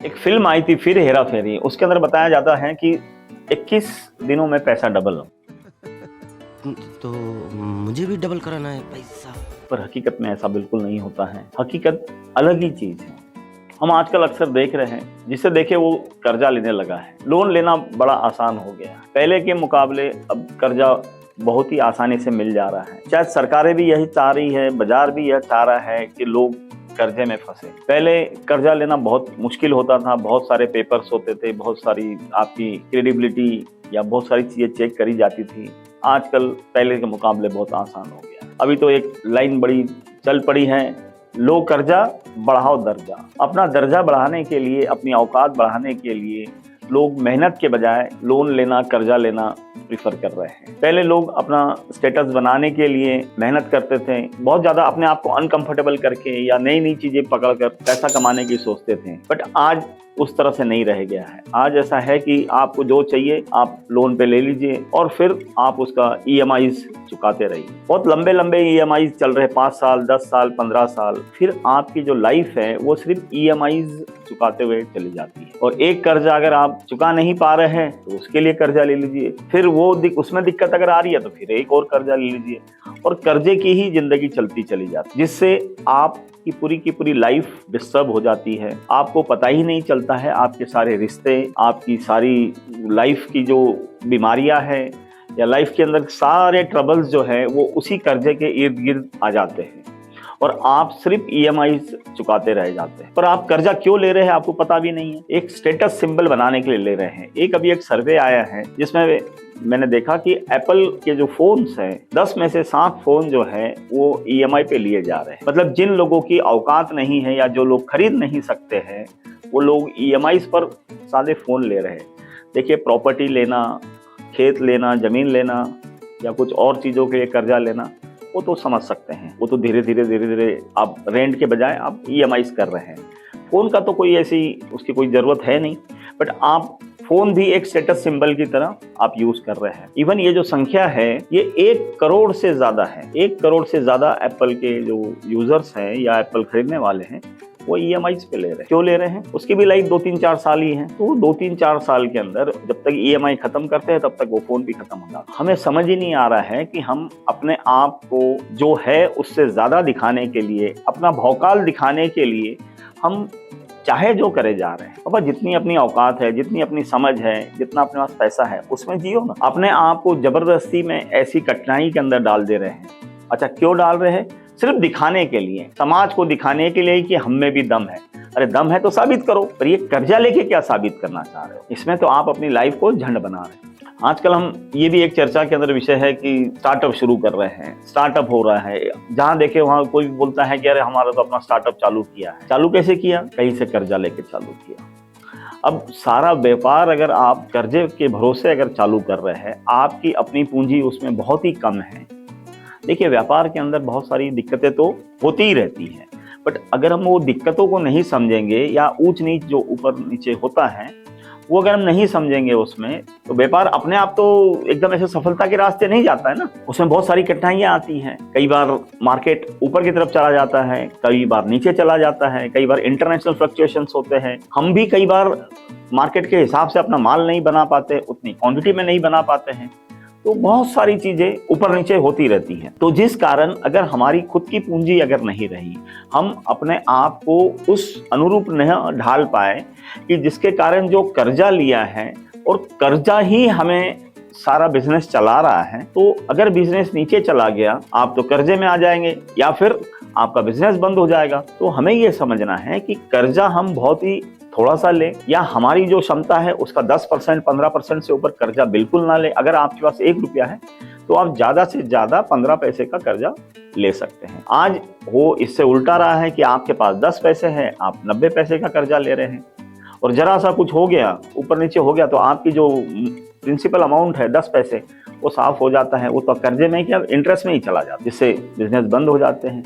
एक फिल्म आई थी फिर हेरा फेरी, उसके अंदर बताया जाता है कि 21 दिनों में पैसा डबल हो, तो मुझे भी डबल कराना है पैसा। पर हकीकत में ऐसा बिल्कुल नहीं होता है। हकीकत अलग ही चीज है। हम आजकल अक्सर देख रहे हैं, जिसे देखे वो कर्जा लेने लगा है। लोन लेना बड़ा आसान हो गया है। पहले के मुकाबले अब कर्जा बहुत ही आसानी से मिल जा रहा है। शायद सरकारें भी यही चाह रही है, बाजार भी यह चाह रहा है कि लोग कर्जे में फंसे। पहले कर्जा लेना बहुत मुश्किल होता था, बहुत सारे पेपर्स होते थे, बहुत सारी आपकी क्रेडिबिलिटी या बहुत सारी चीजें चेक करी जाती थी। आजकल पहले के मुकाबले बहुत आसान हो गया। अभी तो एक लाइन बड़ी चल पड़ी है, लो कर्जा बढ़ाओ दर्जा। अपना दर्जा बढ़ाने के लिए, अपनी औकात बढ़ाने के लिए लोग मेहनत के बजाय लोन लेना, कर्जा लेना प्रीफर कर रहे हैं। पहले लोग अपना स्टेटस बनाने के लिए मेहनत करते थे, बहुत ज्यादा अपने आप को अनकंफर्टेबल करके या नई नई चीजें पकड़कर पैसा कमाने की सोचते थे। बट आज उस तरह से नहीं रह गया है। आज ऐसा है कि आपको जो चाहिए आप लोन पे ले लीजिए और फिर आप उसका ईएमआईज चुकाते रहिए। बहुत लंबे लंबे ईएमआईज चल रहे, 5 साल, 10 साल, 15 साल। फिर आपकी जो लाइफ है वो सिर्फ ईएमआईज चुकाते हुए चली जाती है। और एक कर्जा अगर आप चुका नहीं पा रहे हैं तो उसके लिए कर्जा ले लीजिए। फिर वो उसमें दिक्कत अगर आ रही है तो फिर एक और कर्जा ले लीजिए। और कर्जे की ही जिंदगी चलती चली जाती है, जिससे आप की पूरी लाइफ डिस्टर्ब हो जाती है। आपको पता ही नहीं चलता है, आपके सारे रिश्ते, आपकी सारी लाइफ की जो बीमारियां हैं या लाइफ के अंदर सारे ट्रबल्स जो है वो उसी कर्जे के इर्द गिर्द आ जाते हैं और आप सिर्फ ईएमआई चुकाते रह जाते हैं। पर आप कर्जा क्यों ले रहे हैं आपको पता भी नहीं है। एक स्टेटस सिंबल बनाने के लिए ले रहे हैं। अभी एक सर्वे आया है जिसमें मैंने देखा कि एप्पल के जो फोन्स हैं, 10 में से 7 फोन जो है वो ईएमआई पे लिए जा रहे हैं। मतलब जिन लोगों की औकात नहीं है या जो लोग खरीद नहीं सकते हैं वो लोग ईएमआई पर सादे फोन ले रहे हैं। देखिए, प्रॉपर्टी लेना, खेत लेना, जमीन लेना या कुछ और चीजों के लिए कर्जा लेना वो तो समझ सकते हैं। वो तो धीरे धीरे आप रेंट के बजाय आप ईएमआई कर रहे हैं। फोन का तो कोई ऐसी उसकी कोई जरूरत है नहीं, बट आप फोन भी एक स्टेटस सिंबल की तरह आप यूज कर रहे हैं। इवन ये जो संख्या है ये 1 करोड़ से ज्यादा है। 1 करोड़ से ज्यादा एप्पल के जो यूजर्स हैं या एप्पल खरीदने वाले हैं वो ईएमआई पे ले रहे हैं। क्यों ले रहे हैं? उसकी भी लाइफ 2-3-4 साल ही है। तो 2-3-4 साल के अंदर जब तक ईएमआई खत्म करते हैं तब तक वो फोन भी खत्म हो जाता है। हमें समझ ही नहीं आ रहा है कि हम अपने आप को जो है उससे ज्यादा दिखाने के लिए, अपना भौकाल दिखाने के लिए हम चाहे जो करे जा रहे हैं। अब जितनी अपनी औकात है, जितनी अपनी समझ है, जितना अपने पास पैसा है उसमें जियो ना। अपने आप को जबरदस्ती में ऐसी कठिनाई के अंदर डाल दे रहे हैं। अच्छा, क्यों डाल रहे हैं? सिर्फ दिखाने के लिए, समाज को दिखाने के लिए कि हम में भी दम है। अरे दम है तो साबित करो, पर ये कर्जा लेके क्या साबित करना चाह रहे हो? इसमें तो आप अपनी लाइफ को झंड बना रहे हैं। आजकल हम ये भी एक चर्चा के अंदर विषय है कि स्टार्टअप शुरू कर रहे हैं, स्टार्टअप हो रहा है। जहां देखे वहां कोई बोलता है कि अरे हमारा तो अपना स्टार्टअप चालू किया है। चालू कैसे किया? कहीं से कर्जा लेके चालू किया। अब सारा व्यापार अगर आप कर्जे के भरोसे अगर चालू कर रहे हैं, आपकी अपनी पूंजी उसमें बहुत ही कम है। देखिए, व्यापार के अंदर बहुत सारी दिक्कतें तो होती ही रहती हैं, बट अगर हम वो दिक्कतों को नहीं समझेंगे या ऊंच नीच जो ऊपर नीचे होता है वो अगर हम नहीं समझेंगे उसमें, तो व्यापार अपने आप तो एकदम ऐसे सफलता के रास्ते नहीं जाता है ना। उसमें बहुत सारी कठिनाइयां आती हैं। कई बार मार्केट ऊपर की तरफ चला जाता है, कई बार नीचे चला जाता है, कई बार इंटरनेशनल फ्लक्चुएशंस होते हैं। हम भी कई बार मार्केट के हिसाब से अपना माल नहीं बना पाते, उतनी क्वांटिटी में नहीं बना पाते हैं। तो बहुत सारी चीजें ऊपर नीचे होती रहती हैं। तो जिस कारण अगर हमारी खुद की पूंजी अगर नहीं रही, हम अपने आप को उस अनुरूप नहीं ढाल पाए कि जिसके कारण जो कर्जा लिया है और कर्जा ही हमें सारा बिजनेस चला रहा है, तो अगर बिजनेस नीचे चला गया आप तो कर्जे में आ जाएंगे या फिर आपका बिजनेस बंद हो जाएगा। तो हमें ये समझना है कि कर्जा हम बहुत ही थोड़ा सा ले या हमारी जो क्षमता है उसका 10%, 15% से ऊपर कर्जा बिल्कुल ना ले। अगर आपके पास 1 रुपया है तो आप ज्यादा से ज्यादा 15 पैसे का कर्जा ले सकते हैं। आज वो इससे उल्टा रहा है कि आपके पास 10 पैसे है, आप 90 पैसे का कर्जा ले रहे हैं। और जरा सा कुछ हो गया, ऊपर नीचे हो गया, तो आपकी जो प्रिंसिपल अमाउंट है 10 पैसे वो साफ हो जाता है। वो तो कर्जे में क्या, इंटरेस्ट में ही चला जाता है, जिससे बिजनेस बंद हो जाते हैं।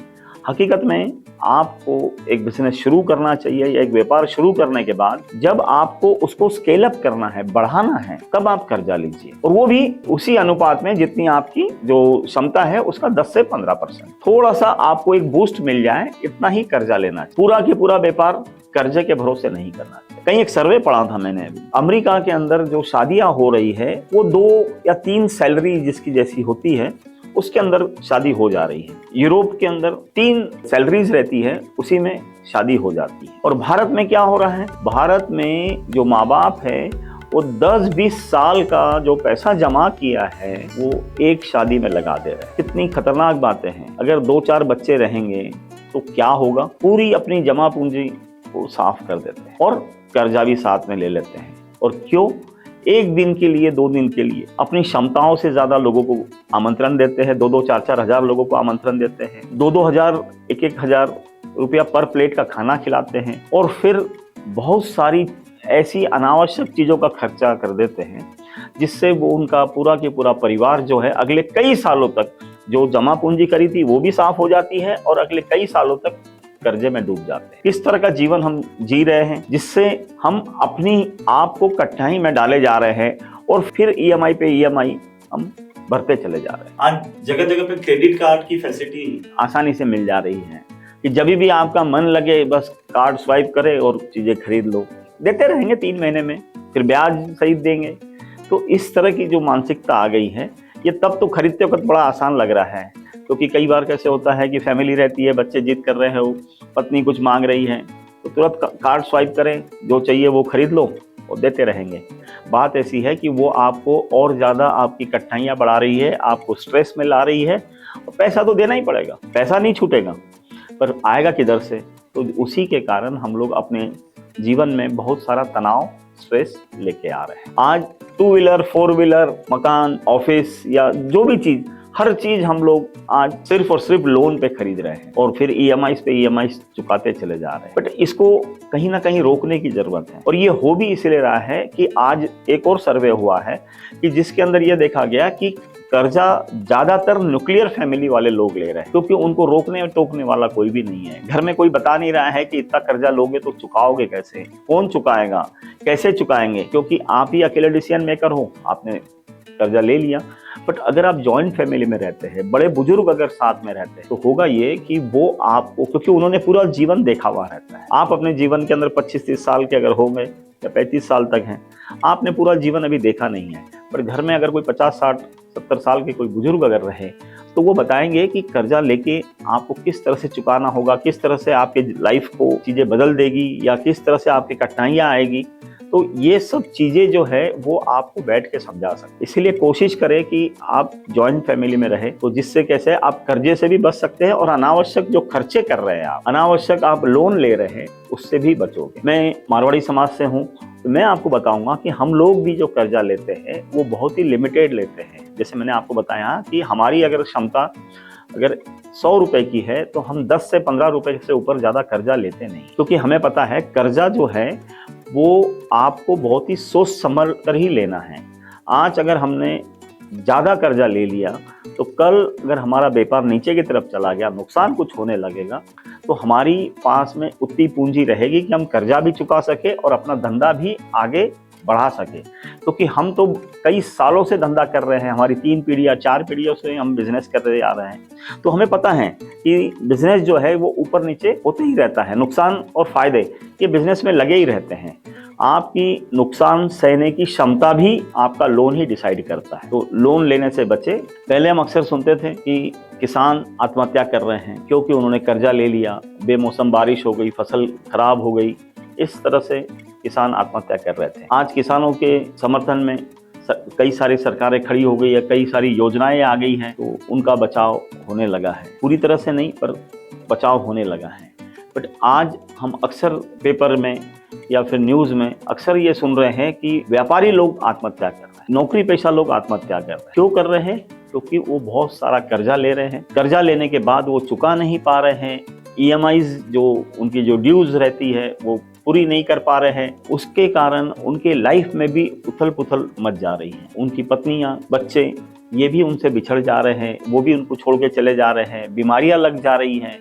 हकीकत में आपको एक बिजनेस शुरू करना चाहिए या एक व्यापार शुरू करने के बाद जब आपको उसको स्केल अप करना है, बढ़ाना है, तब आप कर्जा लीजिए, और वो भी उसी अनुपात में जितनी आपकी जो क्षमता है उसका 10 से 15%। थोड़ा सा आपको एक बूस्ट मिल जाए, इतना ही कर्जा लेना चाहिए। पूरा के पूरा व्यापार कर्जे के भरोसे नहीं करना चाहिए। कहीं एक सर्वे पढ़ा था मैंने अभी, अमेरिका के अंदर जो शादियां हो रही है वो 2 या 3 सैलरी जिसकी जैसी होती है उसके अंदर शादी हो जा रही है। यूरोप के अंदर 3 सैलरीज रहती है, उसी में शादी हो जाती है। और भारत में क्या हो रहा है, भारत में जो माँ बाप है वो 10-20 साल का जो पैसा जमा किया है वो एक शादी में लगा दे रहे हैं। कितनी खतरनाक बातें हैं। अगर 2-4 बच्चे रहेंगे तो क्या होगा, पूरी अपनी जमा पूंजी को साफ कर देते हैं और कर्जा भी साथ में ले लेते हैं। और क्यों, 1 दिन के लिए, 2 दिन के लिए अपनी क्षमताओं से ज्यादा लोगों को आमंत्रण देते हैं, 2-2, 4-4 हजार लोगों को आमंत्रण देते हैं, 2-2 हजार, 1-1 हजार रुपया पर प्लेट का खाना खिलाते हैं, और फिर बहुत सारी ऐसी अनावश्यक चीजों का खर्चा कर देते हैं जिससे वो उनका पूरा के पूरा परिवार जो है अगले कई सालों तक जो जमा पूंजी करी थी वो भी साफ हो जाती है और अगले कई सालों तक कर्जे में डूब जाते हैं। इस तरह का जीवन हम जी रहे हैं जिससे हम अपनी आप को कठिनाई में डाले जा रहे हैं और फिर ईएमआई पे ईएमआई हम भरते चले जा रहे हैं। आज जगह जगह पे क्रेडिट कार्ड की फैसिलिटी आसानी से मिल जा रही है कि जब भी आपका मन लगे बस कार्ड स्वाइप करे और चीजें खरीद लो, देते रहेंगे 3 महीने में, फिर ब्याज सहित देंगे। तो इस तरह की जो मानसिकता आ गई है, ये तब तो खरीदते वक्त बड़ा आसान लग रहा है, क्योंकि कई बार कैसे होता है कि फैमिली रहती है, बच्चे जिद कर रहे हो, पत्नी कुछ मांग रही है, तो तुरंत कार्ड स्वाइप करें, जो चाहिए वो खरीद लो और देते रहेंगे। बात ऐसी है कि वो आपको और ज़्यादा आपकी कठिनाइयाँ बढ़ा रही है, आपको स्ट्रेस में ला रही है, और पैसा तो देना ही पड़ेगा, पैसा नहीं छूटेगा, पर आएगा किधर से। तो उसी के कारण हम लोग अपने जीवन में बहुत सारा तनाव, स्ट्रेस लेके आ रहे हैं। आज 2 व्हीलर, 4 व्हीलर, मकान, ऑफिस या जो भी चीज़, हर चीज हम लोग आज सिर्फ और सिर्फ लोन पे खरीद रहे हैं और फिर ईएमआई पे ईएमआई चुकाते चले जा रहे हैं। बट इसको कहीं ना कहीं रोकने की जरूरत है, और ये हो भी इसलिए रहा है कि आज एक और सर्वे हुआ है कि जिसके अंदर ये देखा गया कि कर्जा ज्यादातर न्यूक्लियर फैमिली वाले लोग ले रहे हैं, क्योंकि उनको रोकने और टोकने वाला कोई भी नहीं है। घर में कोई बता नहीं रहा है कि इतना कर्जा लोगे तो चुकाओगे कैसे, कौन चुकाएगा, कैसे चुकाएंगे, क्योंकि आप ही अकेले डिसीजन मेकर हो, आपने कर्जा ले लिया। बट अगर आप जॉइंट फैमिली में रहते हैं, बड़े बुजुर्ग अगर साथ में रहते हैं, तो होगा ये कि वो आपको, क्योंकि उन्होंने पूरा जीवन देखा हुआ रहता है, आप अपने जीवन के अंदर 25-30 साल के अगर हो गए या 35 साल तक हैं, आपने पूरा जीवन अभी देखा नहीं है। पर घर में अगर कोई 50-60-70 साल के कोई बुजुर्ग अगर रहे, तो वो बताएंगे कि कर्जा लेके आपको किस तरह से चुकाना होगा, किस तरह से आपके लाइफ को चीजें बदल देगी या किस तरह से आपकी कठिनाइयां आएगी। तो ये सब चीजें जो है वो आपको बैठ के समझा सकते। इसीलिए कोशिश करें कि आप जॉइंट फैमिली में रहे, तो जिससे कैसे आप कर्जे से भी बच सकते हैं और अनावश्यक जो खर्चे कर रहे हैं, आप अनावश्यक आप लोन ले रहे हैं, उससे भी बचोगे। मैं मारवाड़ी समाज से हूँ, तो मैं आपको बताऊंगा कि हम लोग भी जो कर्जा लेते हैं वो बहुत ही लिमिटेड लेते हैं। जैसे मैंने आपको बताया कि हमारी अगर क्षमता अगर 100 रुपए की है तो हम 10 से 15 रुपए से ऊपर ज्यादा कर्जा लेते नहीं, क्योंकि हमें पता है कर्जा जो है वो आपको बहुत ही सोच समझ कर ही लेना है। आज अगर हमने ज़्यादा कर्जा ले लिया तो कल अगर हमारा व्यापार नीचे की तरफ चला गया, नुकसान कुछ होने लगेगा, तो हमारी पास में उतनी पूंजी रहेगी कि हम कर्जा भी चुका सके और अपना धंधा भी आगे बढ़ा सके। क्योंकि हम तो कई सालों से धंधा कर रहे हैं, हमारी 3 पीढ़ी या 4 पीढ़ियों से हम बिजनेस कर रहे आ रहे हैं, तो हमें पता है कि बिजनेस जो है वो ऊपर नीचे होते ही रहता है, नुकसान और फायदे ये बिजनेस में लगे ही रहते हैं। आपकी नुकसान सहने की क्षमता भी आपका लोन ही डिसाइड करता है। तो लोन लेने से बचे। पहले हम अक्सर सुनते थे कि किसान आत्महत्या कर रहे हैं क्योंकि उन्होंने कर्जा ले लिया, बेमौसम बारिश हो गई, फसल खराब हो गई, इस तरह से किसान आत्महत्या कर रहे थे। आज किसानों के समर्थन में कई सारी सरकारें खड़ी हो गई है, कई सारी योजनाएं आ गई हैं, तो उनका बचाव होने लगा है। पूरी तरह से नहीं, पर बचाव होने लगा है। बट आज हम अक्सर पेपर में या फिर न्यूज़ में अक्सर ये सुन रहे हैं कि व्यापारी लोग आत्महत्या कर रहे हैं, नौकरी पेशा लोग आत्महत्या कर रहे हैं। क्यों कर रहे हैं? क्योंकि वो बहुत सारा कर्जा ले रहे हैं, कर्जा लेने के बाद वो चुका नहीं पा रहे हैं, ईएमआईज जो उनकी जो ड्यूज रहती है वो पूरी नहीं कर पा रहे हैं। उसके कारण उनके लाइफ में भी उथल पुथल मच जा रही है। उनकी पत्नियां, बच्चे ये भी उनसे बिछड़ जा रहे हैं, वो भी उनको छोड़ के चले जा रहे हैं, बीमारियां लग जा रही हैं,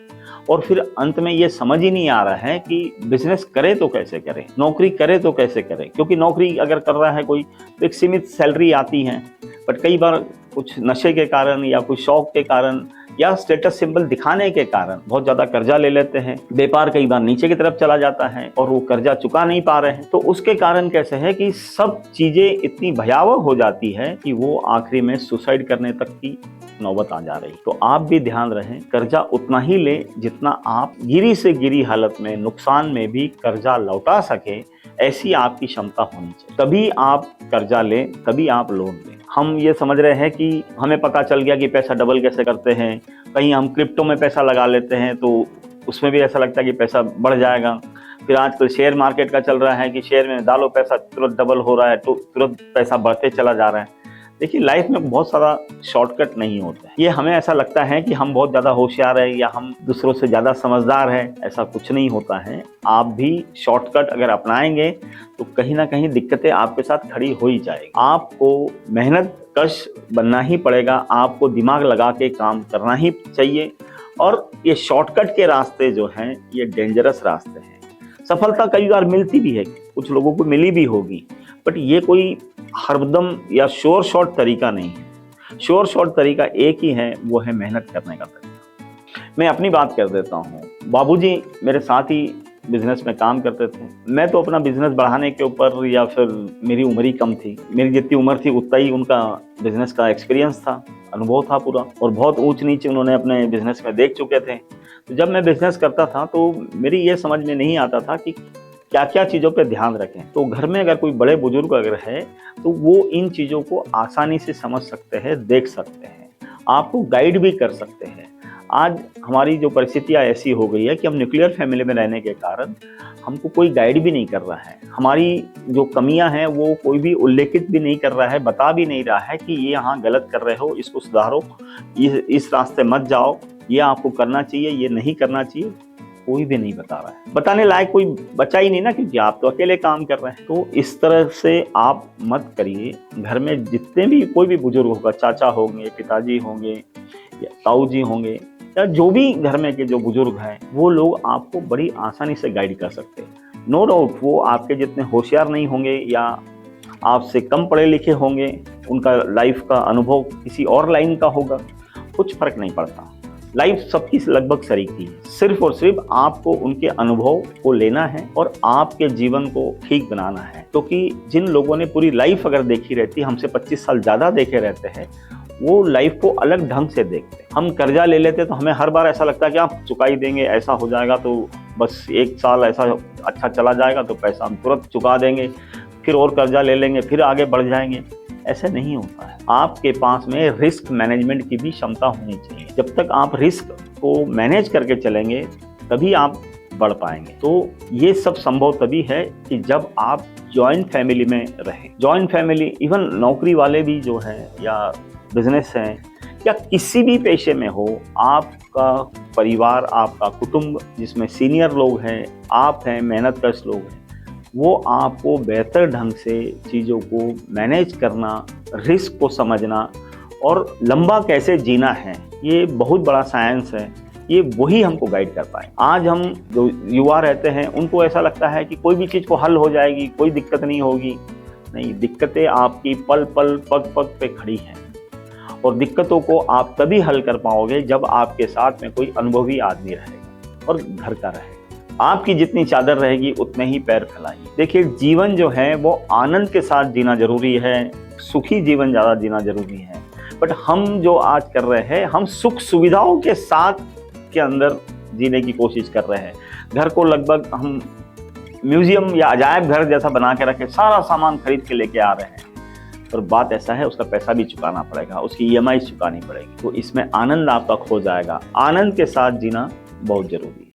और फिर अंत में ये समझ ही नहीं आ रहा है कि बिजनेस करे तो कैसे करे, नौकरी करे तो कैसे करे। क्योंकि नौकरी अगर कर रहा है कोई तो एक सीमित सैलरी आती है, बट कई बार कुछ नशे के कारण या कुछ शौक के कारण या स्टेटस सिंबल दिखाने के कारण बहुत ज़्यादा कर्जा ले लेते हैं। व्यापार कई बार नीचे की तरफ चला जाता है और वो कर्जा चुका नहीं पा रहे हैं। तो उसके कारण कैसे है कि सब चीज़ें इतनी भयावह हो जाती है कि वो आखिरी में सुसाइड करने तक की नौबत आ जा रही। तो आप भी ध्यान रखें, कर्जा उतना ही ले जितना आप गिरी से गिरी हालत में, नुकसान में भी कर्जा लौटा सके, ऐसी आपकी क्षमता होनी चाहिए। तभी आप कर्जा लें, तभी आप लोन लें। हम ये समझ रहे हैं कि हमें पता चल गया कि पैसा डबल कैसे करते हैं, कहीं हम क्रिप्टो में पैसा लगा लेते हैं तो उसमें भी ऐसा लगता है कि पैसा बढ़ जाएगा। फिर आजकल शेयर मार्केट का चल रहा है कि शेयर में डालो पैसा तुरंत डबल हो रहा है, तो तुरंत पैसा बढ़ते चला जा रहा है। देखिए, लाइफ में बहुत सारा शॉर्टकट नहीं होता है। ये हमें ऐसा लगता है कि हम बहुत ज़्यादा होशियार है या हम दूसरों से ज़्यादा समझदार है, ऐसा कुछ नहीं होता है। आप भी शॉर्टकट अगर अपनाएंगे तो कहीं ना कहीं दिक्कतें आपके साथ खड़ी हो ही जाएगी। आपको मेहनत कश बनना ही पड़ेगा, आपको दिमाग लगा के काम करना ही चाहिए। और ये शॉर्टकट के रास्ते जो हैं ये डेंजरस रास्ते हैं। सफलता कई बार मिलती भी है, कुछ लोगों को मिली भी होगी, बट ये कोई हरदम या श्योर शॉर्ट तरीका नहीं है। श्योर शॉर्ट तरीका एक ही है, वो है मेहनत करने का तरीका। मैं अपनी बात कर देता हूँ। बाबूजी मेरे साथ ही बिजनेस में काम करते थे। मैं तो अपना बिजनेस बढ़ाने के ऊपर, या फिर मेरी उम्र ही कम थी, मेरी जितनी उम्र थी उतना ही उनका बिजनेस का एक्सपीरियंस था, अनुभव था पूरा, और बहुत ऊंच नीच उन्होंने अपने बिजनेस में देख चुके थे। तो जब मैं बिजनेस करता था तो मेरी ये समझ में नहीं आता था कि क्या क्या चीज़ों पे ध्यान रखें। तो घर में अगर कोई बड़े बुजुर्ग अगर है तो वो इन चीज़ों को आसानी से समझ सकते हैं, देख सकते हैं, आपको गाइड भी कर सकते हैं। आज हमारी जो परिस्थितियाँ ऐसी हो गई है कि हम न्यूक्लियर फैमिली में रहने के कारण हमको कोई गाइड भी नहीं कर रहा है। हमारी जो कमियां हैं वो कोई भी उल्लेखित भी नहीं कर रहा है, बता भी नहीं रहा है कि ये यहाँ गलत कर रहे हो, इसको सुधारो, इस रास्ते मत जाओ, ये आपको करना चाहिए, ये नहीं करना चाहिए। कोई भी नहीं बता रहा है, बताने लायक कोई बचा ही नहीं ना, क्योंकि आप तो अकेले काम कर रहे हैं। तो इस तरह से आप मत करिए। घर में जितने भी कोई भी बुजुर्ग होगा, चाचा होंगे, पिताजी होंगे या ताऊ जी होंगे, या जो भी घर में के जो बुजुर्ग हैं, वो लोग आपको बड़ी आसानी से गाइड कर सकते हैं। नो डाउट वो आपके जितने होशियार नहीं होंगे या आपसे कम पढ़े लिखे होंगे, उनका लाइफ का अनुभव किसी और लाइन का होगा, कुछ फर्क नहीं पड़ता। लाइफ सबकी लगभग सरीखी है। सिर्फ और सिर्फ आपको उनके अनुभव को लेना है और आपके जीवन को ठीक बनाना है। क्योंकि जिन लोगों ने पूरी लाइफ अगर देखी रहती, हमसे 25 साल ज़्यादा देखे रहते हैं, वो लाइफ को अलग ढंग से देखते हैं। हम कर्जा ले लेते तो हमें हर बार ऐसा लगता है कि आप चुकाई देंगे, ऐसा हो जाएगा तो बस 1 साल ऐसा अच्छा चला जाएगा तो पैसा हम तुरंत चुका देंगे, फिर और कर्जा ले लेंगे, फिर आगे बढ़ जाएंगे। ऐसे नहीं होता है। आपके पास में रिस्क मैनेजमेंट की भी क्षमता होनी चाहिए। जब तक आप रिस्क को मैनेज करके चलेंगे तभी आप बढ़ पाएंगे। तो ये सब संभव तभी है कि जब आप जॉइंट फैमिली में रहें। जॉइंट फैमिली, इवन नौकरी वाले भी जो हैं या बिजनेस हैं या किसी भी पेशे में हो, आपका परिवार, आपका कुटुंब जिसमें सीनियर लोग हैं, आप हैं, मेहनतकश लोग हैं, वो आपको बेहतर ढंग से चीज़ों को मैनेज करना, रिस्क को समझना और लंबा कैसे जीना है, ये बहुत बड़ा साइंस है। ये वही हमको गाइड कर पाए। आज हम जो युवा रहते हैं उनको ऐसा लगता है कि कोई भी चीज़ को हल हो जाएगी, कोई दिक्कत नहीं होगी। नहीं, दिक्कतें आपकी पल पल, पग पग पे खड़ी हैं, और दिक्कतों को आप तभी हल कर पाओगे जब आपके साथ में कोई अनुभवी आदमी रहेगा और घर का रहेगा। आपकी जितनी चादर रहेगी उतने ही पैर फैलाइए। देखिए, जीवन जो है वो आनंद के साथ जीना जरूरी है, सुखी जीवन ज़्यादा जीना जरूरी है। बट हम जो आज कर रहे हैं, हम सुख सुविधाओं के साथ के अंदर जीने की कोशिश कर रहे हैं। घर को लगभग हम म्यूजियम या अजायब घर जैसा बना के रखे, सारा सामान खरीद के लेके आ रहे हैं, पर बात ऐसा है उसका पैसा भी चुकाना पड़ेगा, उसकी EMI चुकानी पड़ेगी। तो इसमें आनंद आपका खो जाएगा। आनंद के साथ जीना बहुत जरूरी है।